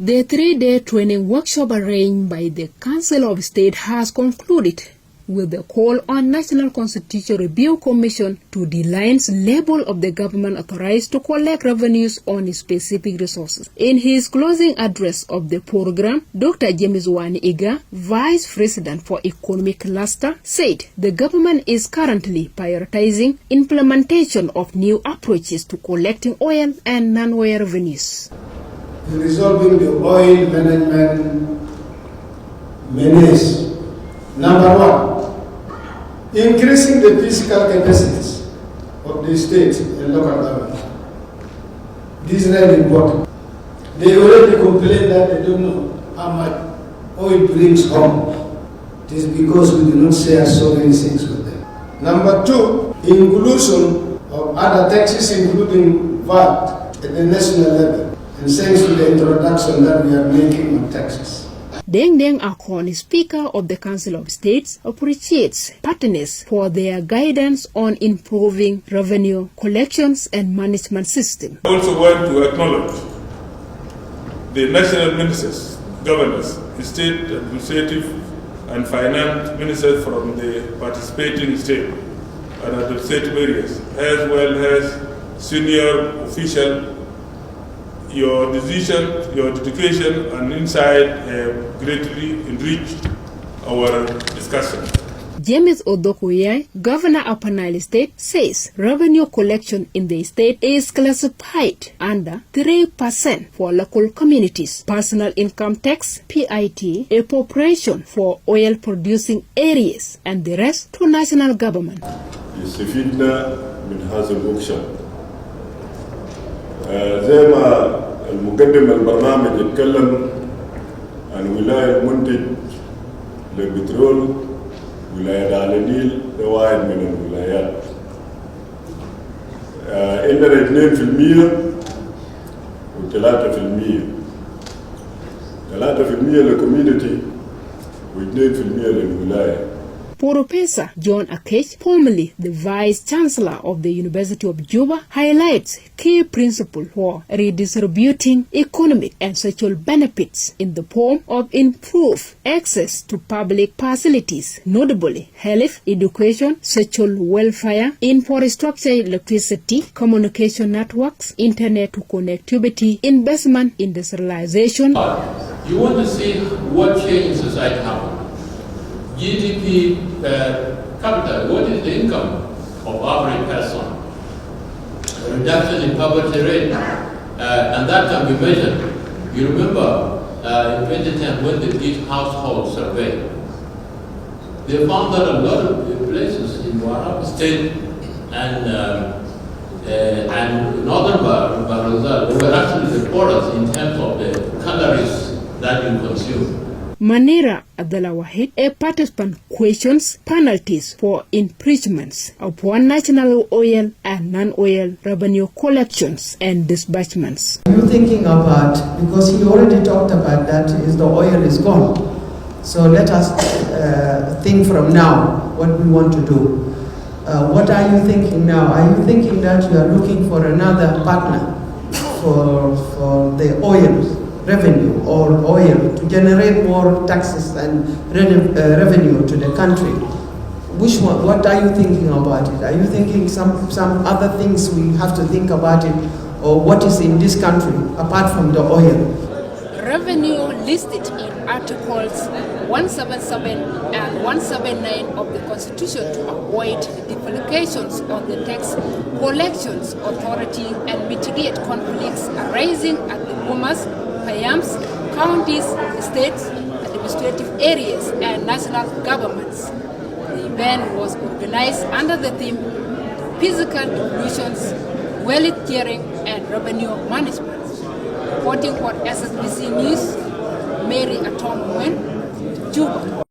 The 3-day training workshop arranged by the Council of State has concluded with the call on National Constitution Review Commission to deline the level of the government authorized to collect revenues on specific resources. In his closing address of the program, Dr. James Wani Iga, Vice President for Economic Cluster, said the government is currently prioritizing implementation of new approaches to collecting oil and non-oil revenues. Resolving the oil management menace. Number one, increasing the fiscal capacities of the state and local government. This is very important. They already complain that they don't know how much oil brings home. It is because we do not share so many things with them. Number two, inclusion of other taxes, including VAT at the national level. And thanks to the introduction that we are making on taxes. Deng Deng Akon, Speaker of the Council of States, appreciates partners for their guidance on improving revenue collections and management system. I also want to acknowledge the national ministers, governors, state administrative and finance ministers from the participating state and administrative areas, as well as senior officials. Your decision, your dedication and insight have greatly enriched our discussion. James Odokoye, Governor of Nile State, says revenue collection in the state is classified under 3% for local communities, personal income tax, PIT, appropriation for oil-producing areas, and the rest to national government. زي ما المقدم البرنامج يتكلم عن ولاية المنتج للبترول ولاية على النيل ده واحد من الولايات. عندنا 2% و3%. 3% للكوميونتي و2% للولاية. Professor John Akech, formerly the Vice Chancellor of the University of Juba, highlights key principles for redistributing economic and social benefits in the form of improved access to public facilities, notably health, education, social welfare, infrastructure, electricity, communication networks, internet connectivity, investment, industrialization. You want to see what change in society happens. GDP per capita, what is the income of average person? Reduction in poverty rate, and that can be measured. You remember in 2010 when they did household survey, they found that a lot of places in Warab State and northern Barazal were actually the poorest in terms of the calories that you consume. Manera Abdullah, a participant, questions penalties for infringements upon national oil and non-oil revenue collections and disbursements. Are you thinking about, because he already talked about that, is the oil is gone. So let us think from now what we want to do. What are you thinking now? Are you thinking that you are looking for another partner for the oil revenue or oil to generate more taxes and revenue to the country? Which one? What are you thinking about it? Are you thinking some other things we have to think about it, or what is in this country apart from the oil? Revenue listed in Articles 177 and 179 of the Constitution to avoid duplications on the tax collections authority and mitigate conflicts arising at the boomers, Payams, counties, states, administrative areas, and national governments. The event was organized under the theme Physical Devolutions, Wealth Sharing, and Revenue Management. Reporting for SSBC News, Mary Atong, Manguen, Juba.